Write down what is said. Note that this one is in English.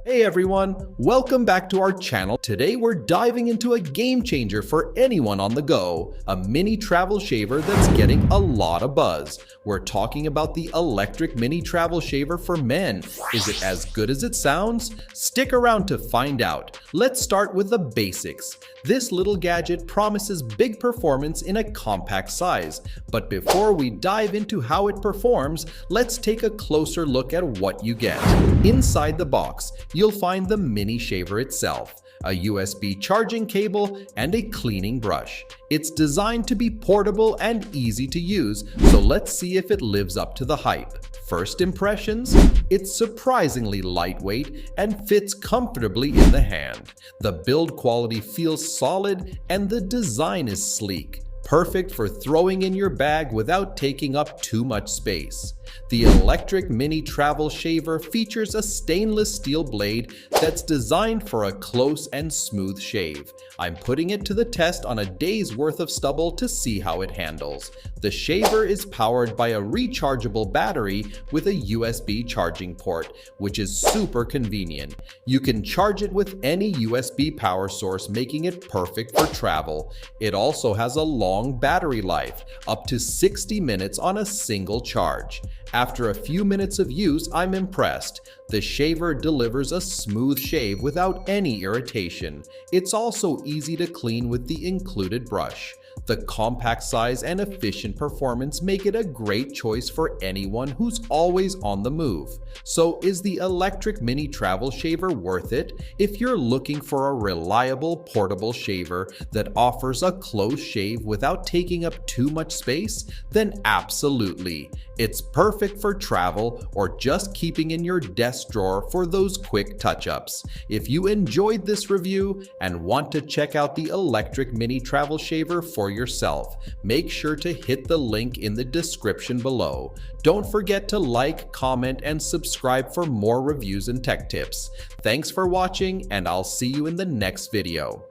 Hey everyone, welcome back to our channel. Today we're diving into a game changer for anyone on the go, a mini travel shaver that's getting a lot of buzz. We're talking about the electric mini travel shaver for men. Is it as good as it sounds? Stick around to find out. Let's start with the basics. This little gadget promises big performance in a compact size, but before we dive into how it performs, let's take a closer look at what you get. Inside the box, you'll find the mini shaver itself, a USB charging cable, and a cleaning brush. It's designed to be portable and easy to use, so let's see if it lives up to the hype. First impressions? It's surprisingly lightweight and fits comfortably in the hand. The build quality feels solid and the design is sleek, perfect for throwing in your bag without taking up too much space. The electric mini travel shaver features a stainless steel blade that's designed for a close and smooth shave. I'm putting it to the test on a day's worth of stubble to see how it handles. The shaver is powered by a rechargeable battery with a USB charging port, which is super convenient. You can charge it with any USB power source, making it perfect for travel. It also has a long battery life, up to 60 minutes on a single charge. After a few minutes of use, I'm impressed. The shaver delivers a smooth shave without any irritation. It's also easy to clean with the included brush. The compact size and efficient performance make it a great choice for anyone who's always on the move. So is the electric mini travel shaver worth it? If you're looking for a reliable portable shaver that offers a close shave without taking up too much space, then absolutely. It's perfect for travel or just keeping in your desk drawer for those quick touch-ups. If you enjoyed this review and want to check out the electric mini travel shaver for yourself, make sure to hit the link in the description below. Don't forget to like, comment, and subscribe for more reviews and tech tips. Thanks for watching, and I'll see you in the next video.